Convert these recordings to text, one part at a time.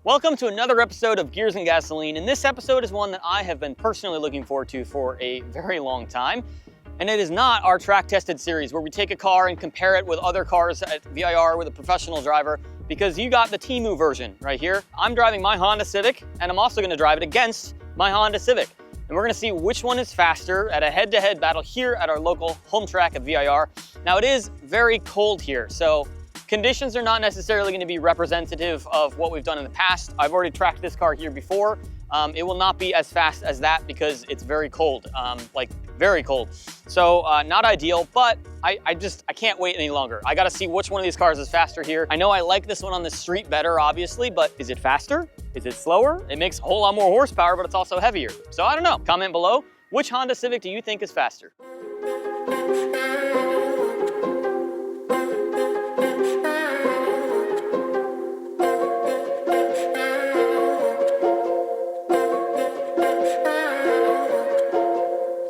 Welcome to another episode of Gears and Gasoline, and this episode is one that I have been personally looking forward to for a very long time. And it is not our track tested series where we take a car and compare it with other cars at VIR with a professional driver, because you got the Temu version right here. I'm driving my Honda Civic, and I'm also gonna drive it against my Honda Civic. And we're gonna see which one is faster at a head-to-head battle here at our local home track at VIR. Now it is very cold here, so conditions are not necessarily going to be representative of what we've done in the past. I've already tracked this car here before. It will not be as fast as that because it's very cold, like very cold. So not ideal, but I can't wait any longer. I got to see which one of these cars is faster here. I know I like this one on the street better, obviously, but is it faster? Is it slower? It makes a whole lot more horsepower, but it's also heavier. So I don't know. Comment below, which Honda Civic do you think is faster?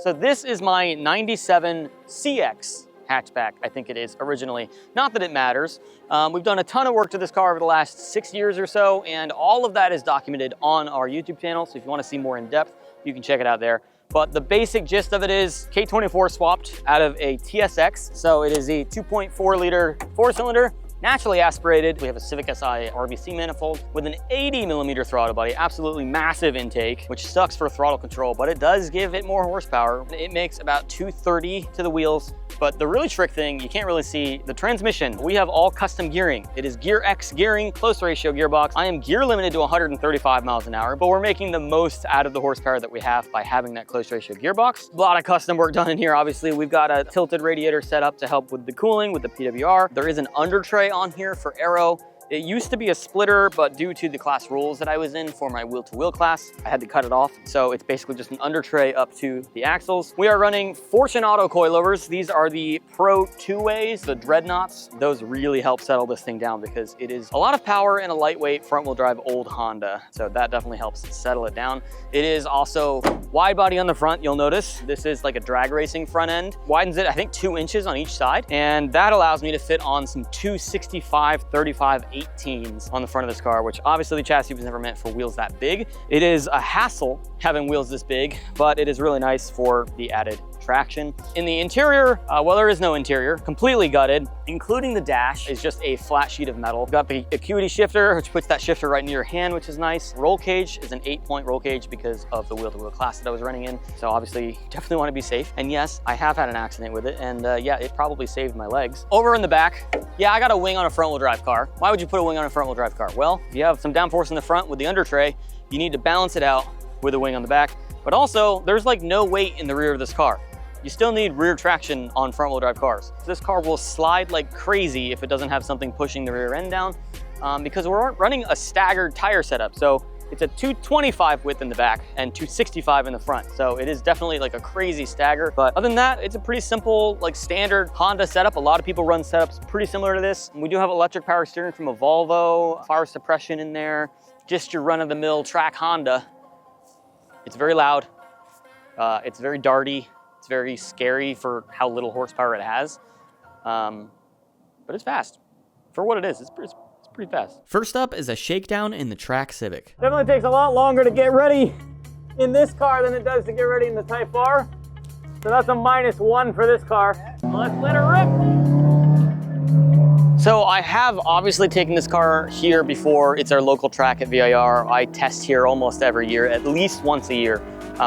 So this is my 97 CX hatchback, I think it is originally. Not that it matters. We've done a ton of work to this car over the last 6 years or so, and all of that is documented on our YouTube channel. So if you want to see more in depth, you can check it out there. But the basic gist of it is K24 swapped out of a TSX. So it is a 2.4 liter 4-cylinder, naturally aspirated. We have a Civic Si RBC manifold with an 80mm throttle body, absolutely massive intake, which sucks for throttle control, but it does give it more horsepower. It makes about 230 to the wheels. But the really trick thing, you can't really see the transmission. We have all custom gearing. It is Gear X gearing, close ratio gearbox. I am gear limited to 135 miles an hour, but we're making the most out of the horsepower that we have by having that close ratio gearbox. A lot of custom work done in here, obviously. We've got a tilted radiator set up to help with the cooling with the PWR. There is an under tray on here for aero. It used to be a splitter, but due to the class rules that I was in for my wheel-to-wheel class, I had to cut it off. So it's basically just an under tray up to the axles. We are running Fortune Auto coilovers. These are the Pro 2-ways, the dreadnoughts. Those really help settle this thing down because it is a lot of power in a lightweight front-wheel drive old Honda. So that definitely helps settle it down. It is also wide body on the front, you'll notice. This is like a drag racing front end. Widens it, I think, 2 inches on each side. And that allows me to fit on some 265/35 18s on the front of this car, which obviously the chassis was never meant for wheels that big. It is a hassle having wheels this big, but it is really nice for the added traction. In the interior, well, there is no interior, completely gutted, including the dash is just a flat sheet of metal. Got the acuity shifter, which puts that shifter right near your hand, which is nice. Roll cage is an 8-point roll cage because of the wheel-to-wheel class that I was running in. So obviously, you definitely want to be safe. And yes, I have had an accident with it, and yeah, it probably saved my legs. Over in the back, yeah, I got a wing on a front-wheel drive car. Why would you put a wing on a front-wheel drive car? Well, if you have some downforce in the front with the under tray, you need to balance it out with a wing on the back. But also, there's like no weight in the rear of this car. You still need rear traction on front-wheel drive cars. This car will slide like crazy if it doesn't have something pushing the rear end down because we're running a staggered tire setup. So it's a 225 width in the back and 265 in the front. So it is definitely like a crazy stagger. But other than that, it's a pretty simple, like standard Honda setup. A lot of people run setups pretty similar to this. We do have electric power steering from a Volvo, fire suppression in there, just your run-of-the-mill track Honda. It's very loud. It's very darty. It's very scary for how little horsepower it has, but it's fast. For what it is, it's pretty fast. First up is a shakedown in the track Civic. Definitely takes a lot longer to get ready in this car than it does to get ready in the Type R. So that's a -1 for this car. Let's let it rip. So I have obviously taken this car here before. It's our local track at VIR. I test here almost every year, at least once a year.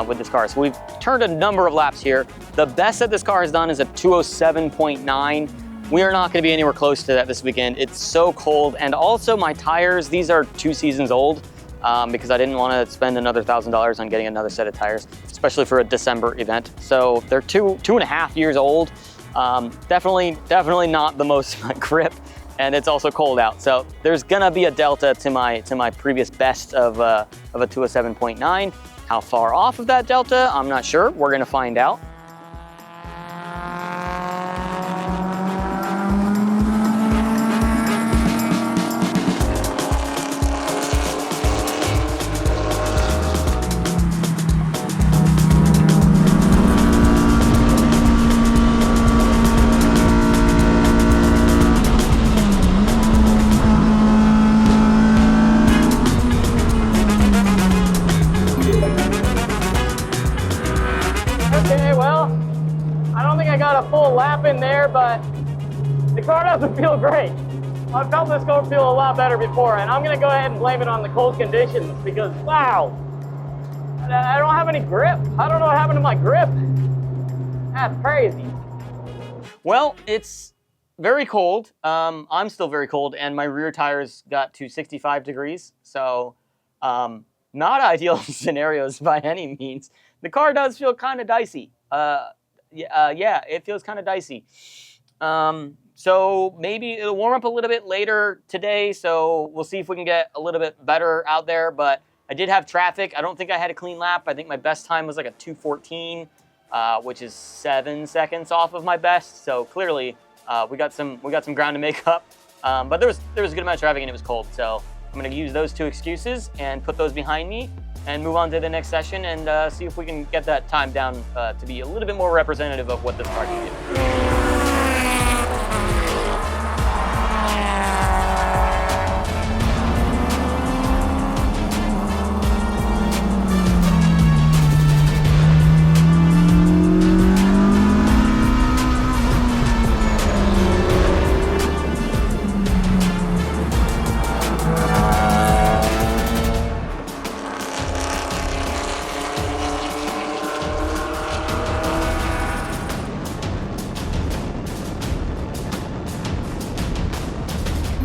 With this car. So we've turned a number of laps here. The best that this car has done is a 207.9. We are not gonna be anywhere close to that this weekend. It's so cold. And also my tires, these are 2 seasons old because I didn't wanna spend another $1,000 on getting another set of tires, especially for a December event. So they're 2.5 years old. Definitely not the most grip. And it's also cold out. So there's gonna be a delta to my previous best of a 207.9. How far off of that delta, I'm not sure. We're gonna find out. happen there, but the car doesn't feel great. I felt this car feel a lot better before, and I'm gonna go ahead and blame it on the cold conditions because, wow, I don't have any grip. I don't know what happened to my grip. That's crazy. Well, it's very cold. I'm still very cold, and my rear tires got to 65 degrees, so not ideal scenarios by any means. The car does feel kind of dicey. Yeah, it feels kind of dicey. So maybe it'll warm up a little bit later today, so we'll see if we can get a little bit better out there, but I did have traffic. I don't think I had a clean lap. I think my best time was like a 2:14, which is 7 seconds off of my best, so clearly we got some ground to make up. But there was a good amount of traffic and it was cold, so I'm gonna use those two excuses and put those behind me and move on to the next session and see if we can get that time down to be a little bit more representative of what this car can do.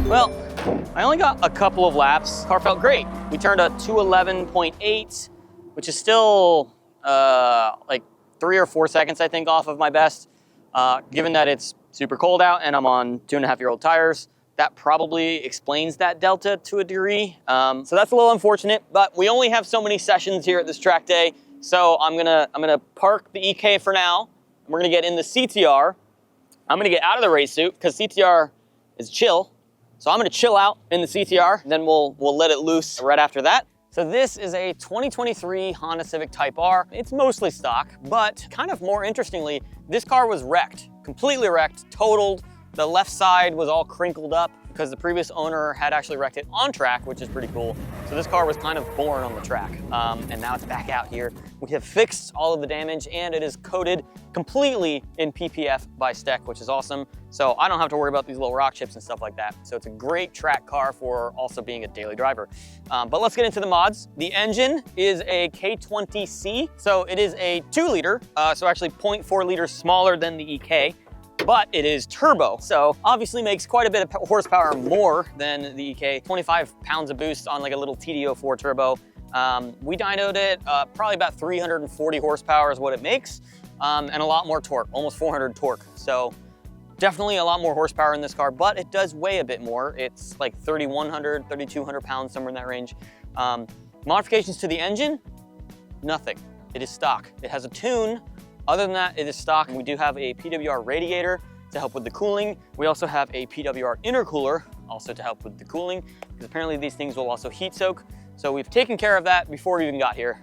Well, I only got a couple of laps. Car felt great. We turned a 2:11.8, which is still like 3 or 4 seconds, I think, off of my best. Given that it's super cold out and I'm on 2.5-year-old tires, that probably explains that delta to a degree. So that's a little unfortunate, but we only have so many sessions here at this track day. So I'm gonna park the EK for now. We're gonna get in the CTR. I'm gonna get out of the race suit because CTR is chill. So I'm gonna chill out in the CTR, then we'll let it loose right after that. So this is a 2023 Honda Civic Type R. It's mostly stock, but kind of more interestingly, this car was wrecked, completely wrecked, totaled. The left side was all crinkled up because the previous owner had actually wrecked it on track, which is pretty cool. So this car was kind of born on the track, and now it's back out here. We have fixed all of the damage and it is coated completely in PPF by Steck, which is awesome. So I don't have to worry about these little rock chips and stuff like that. So it's a great track car for also being a daily driver. But let's get into the mods. The engine is a K20C. So it is a 2-liter, so actually 0.4 liters smaller than the EK. But it is turbo, so obviously makes quite a bit of horsepower more than the EK. 25 pounds of boost on like a little TD04 turbo. We dynoed it, probably about 340 horsepower is what it makes, and a lot more torque, almost 400 torque. So definitely a lot more horsepower in this car, but it does weigh a bit more. It's like 3,100, 3,200 pounds, somewhere in that range. Modifications to the engine, nothing. It is stock. It has a tune. Other than that, it is stock. We do have a PWR radiator to help with the cooling. We also have a PWR intercooler also to help with the cooling, because apparently these things will also heat soak. So we've taken care of that before we even got here.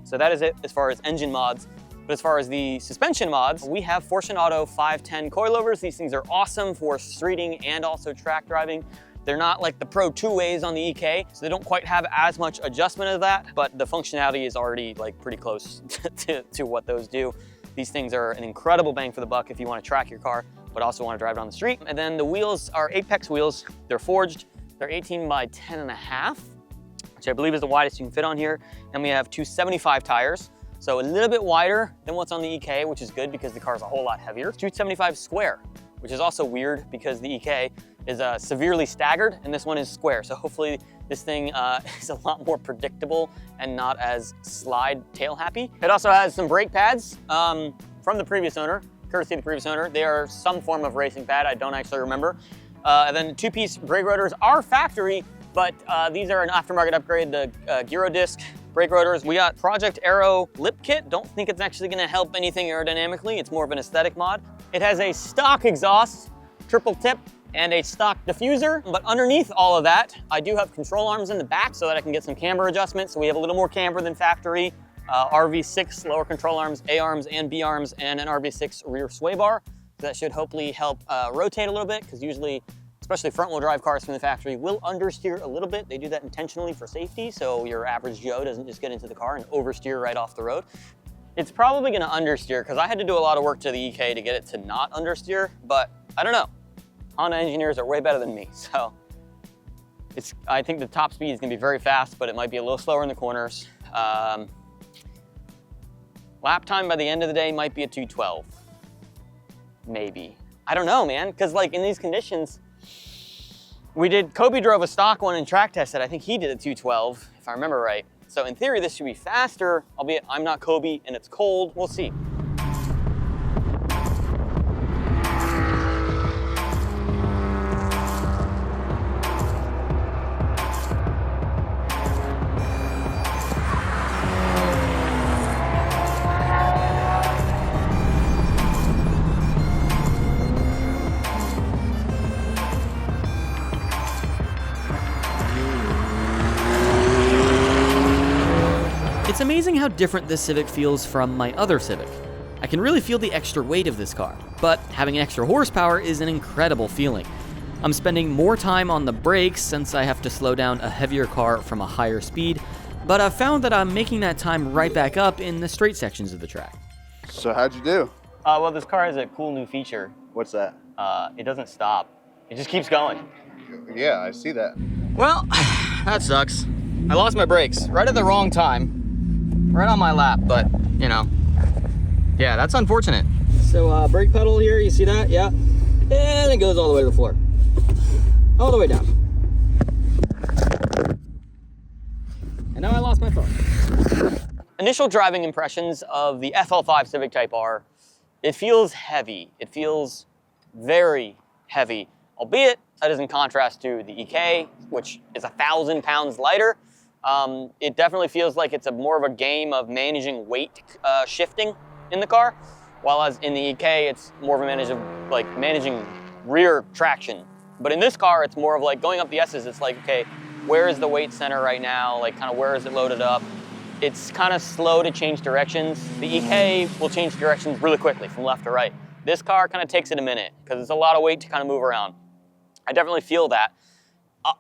So that is it as far as engine mods. But as far as the suspension mods, we have Fortune Auto 510 coilovers. These things are awesome for streeting and also track driving. They're not like the Pro 2-ways on the EK, so they don't quite have as much adjustment of that, but the functionality is already like pretty close to what those do. These things are an incredible bang for the buck if you want to track your car, but also want to drive it on the street. And then the wheels are Apex wheels. They're forged. They're 18 by 10.5, which I believe is the widest you can fit on here. And we have 275 tires. So a little bit wider than what's on the EK, which is good because the car is a whole lot heavier. 275 square, which is also weird because the EK is severely staggered and this one is square. So hopefully this thing is a lot more predictable and not as slide tail happy. It also has some brake pads from the previous owner, courtesy of the previous owner. They are some form of racing pad, I don't actually remember. And then 2-piece brake rotors are factory, but these are an aftermarket upgrade, the Gyro disc brake rotors. We got Project Aero lip kit. Don't think it's actually gonna help anything aerodynamically. It's more of an aesthetic mod. It has a stock exhaust, triple tip, and a stock diffuser. But underneath all of that, I do have control arms in the back so that I can get some camber adjustments. So we have a little more camber than factory. RV6 lower control arms, A arms and B arms, and an RV6 rear sway bar. So that should hopefully help rotate a little bit, because usually, especially front wheel drive cars from the factory, will understeer a little bit. They do that intentionally for safety, so your average Joe doesn't just get into the car and oversteer right off the road. It's probably gonna understeer because I had to do a lot of work to the EK to get it to not understeer, but I don't know. Honda engineers are way better than me, so I think the top speed is gonna be very fast, but it might be a little slower in the corners. Lap time by the end of the day might be a 2:12, maybe. I don't know, man, because like in these conditions, Kobe drove a stock one and track tested. I think he did a 2:12, if I remember right. So in theory, this should be faster, albeit I'm not Kobe and it's cold. We'll see. It's amazing how different this Civic feels from my other Civic. I can really feel the extra weight of this car, but having extra horsepower is an incredible feeling. I'm spending more time on the brakes since I have to slow down a heavier car from a higher speed, but I've found that I'm making that time right back up in the straight sections of the track. So how'd you do? Well, this car has a cool new feature. What's that? It doesn't stop. It just keeps going. Yeah, I see that. Well, that sucks. I lost my brakes right at the wrong time. Right on my lap, but you know, yeah, that's unfortunate. So brake pedal here, you see that? Yeah. And it goes all the way to the floor. All the way down. And now I lost my phone. Initial driving impressions of the FL5 Civic Type R. It feels heavy. It feels very heavy, albeit that is in contrast to the EK, which is 1,000 pounds lighter. It definitely feels like it's more of a game of managing weight shifting in the car, while as in the EK, it's more of a managing rear traction. But in this car, it's more of like going up the S's. It's like, okay, where is the weight center right now? Like kind of where is it loaded up? It's kind of slow to change directions. The EK will change directions really quickly from left to right. This car kind of takes it a minute because it's a lot of weight to kind of move around. I definitely feel that.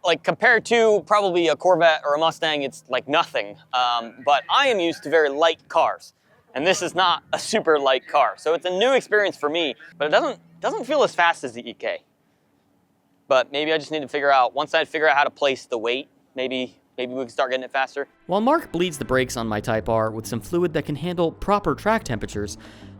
Like compared to probably a Corvette or a Mustang, it's like nothing. But I am used to very light cars, and this is not a super light car. So it's a new experience for me, but it doesn't feel as fast as the EK. But maybe I just need to figure out, once I figure out how to place the weight, maybe we can start getting it faster. While Mark bleeds the brakes on my Type R with some fluid that can handle proper track temperatures,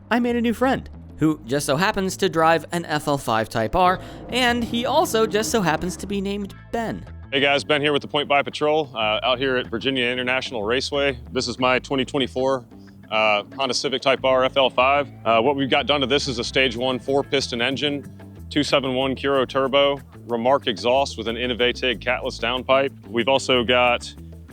I made a new friend, who just so happens to drive an FL5 Type R, and he also just so happens to be named Ben. Hey guys, Ben here with the Point Buy Patrol, out here at Virginia International Raceway. This is my 2024 Honda Civic Type R FL5. What we've got done to this is a Stage 1 4-piston engine, 271 Curo turbo, Remark exhaust with an Innovatig catless downpipe. We've also got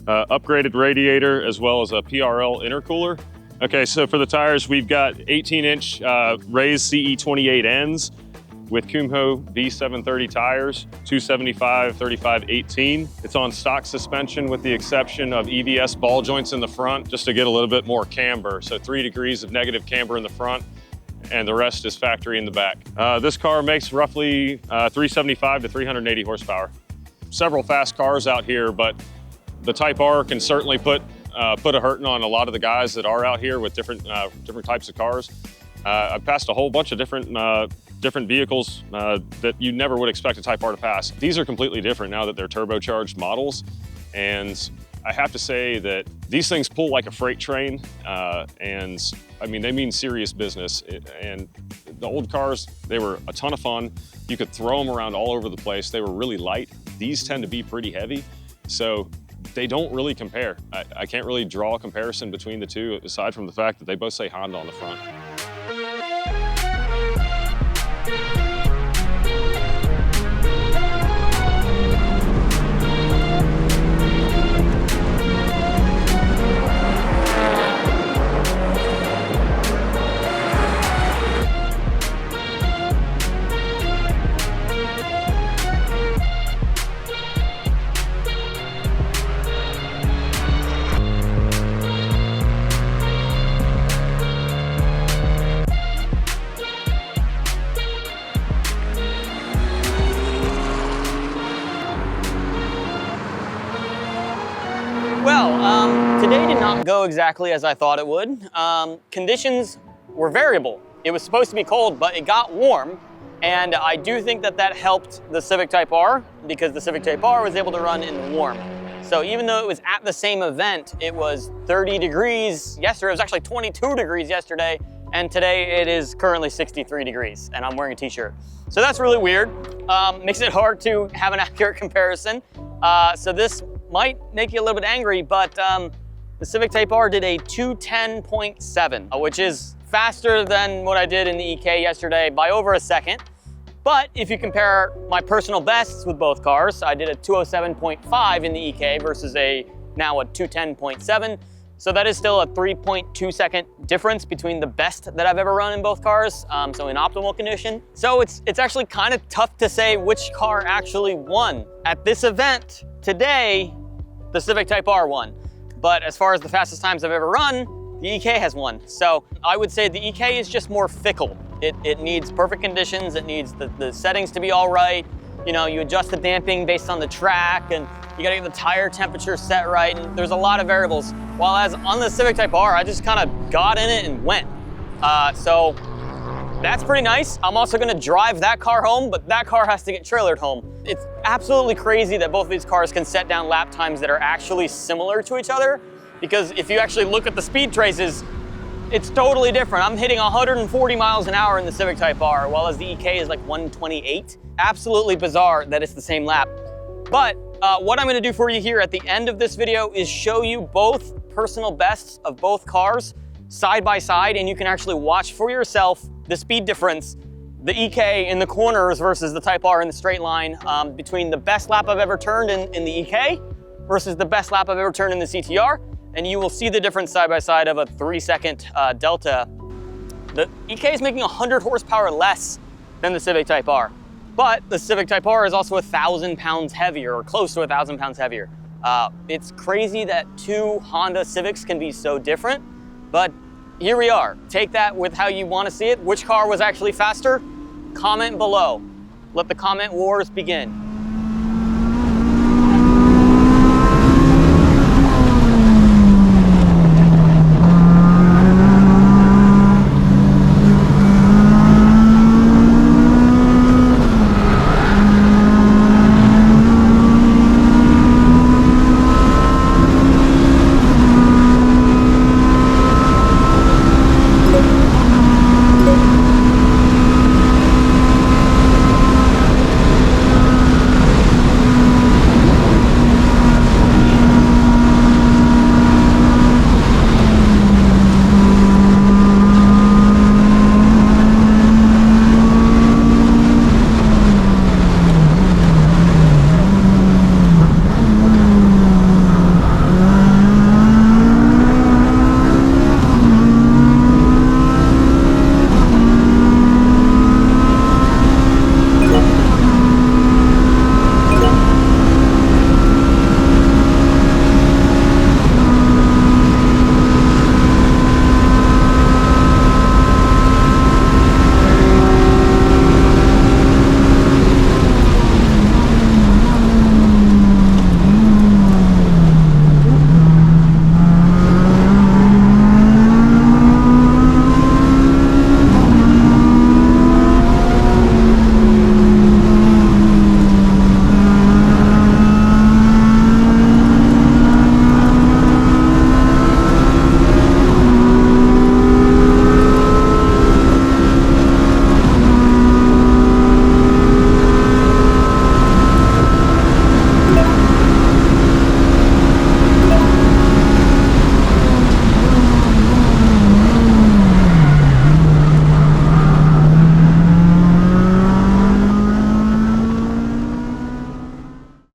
upgraded radiator as well as a PRL intercooler. Okay, so for the tires, we've got 18-inch raised CE28Ns with Kumho V730 tires, 275/35/18. It's on stock suspension with the exception of EVS ball joints in the front, just to get a little bit more camber. So 3 degrees of negative camber in the front, and the rest is factory in the back. This car makes roughly 375 to 380 horsepower. Several fast cars out here, but the Type R can certainly put a hurting on a lot of the guys that are out here with different types of cars. I've passed a whole bunch of different vehicles that you never would expect a Type R to pass. These are completely different now that they're turbocharged models, and I have to say that these things pull like a freight train, and I mean, they mean serious business. And the old cars, they were a ton of fun. You could throw them around all over the place. They were really light. These tend to be pretty heavy, so they don't really compare. I can't really draw a comparison between the two, aside from the fact that they both say Honda on the front. Well, today did not go exactly as I thought it would. Conditions were variable. It was supposed to be cold, but it got warm. And I do think that that helped the Civic Type R because the Civic Type R was able to run in the warm. So even though it was at the same event, it was 30 degrees yesterday. It was actually 22 degrees yesterday. And today it is currently 63 degrees and I'm wearing a t-shirt. So that's really weird. Makes it hard to have an accurate comparison. So this might make you a little bit angry, but the Civic Type R did a 210.7, which is faster than what I did in the EK yesterday by over a second. But if you compare my personal bests with both cars, I did a 207.5 in the EK versus now a 210.7. So that is still a 3.2 second difference between the best that I've ever run in both cars, so in optimal condition. So it's actually kind of tough to say which car actually won. At this event today, the Civic Type R won. But as far as the fastest times I've ever run, the EK has won. So I would say the EK is just more fickle. It needs perfect conditions, it needs the settings to be all right. You know, you adjust the damping based on the track and you gotta get the tire temperature set right, and there's a lot of variables. While as on the Civic Type R, I just kind of got in it and went. So that's pretty nice. I'm also gonna drive that car home, but that car has to get trailered home. It's absolutely crazy that both of these cars can set down lap times that are actually similar to each other, because if you actually look at the speed traces, it's totally different. I'm hitting 140 miles an hour in the Civic Type R, while as the EK is like 128. Absolutely bizarre that it's the same lap. But what I'm gonna do for you here at the end of this video is show you both personal bests of both cars side by side, and you can actually watch for yourself the speed difference, the EK in the corners versus the Type R in the straight line, between the best lap I've ever turned in the EK versus the best lap I've ever turned in the CTR. And you will see the difference side by side of a 3-second delta. The EK is making 100 horsepower less than the Civic Type R. But the Civic Type R is also 1,000 pounds heavier, or close to 1,000 pounds heavier. It's crazy that two Honda Civics can be so different, but here we are. Take that with how you want to see it. Which car was actually faster? Comment below. Let the comment wars begin.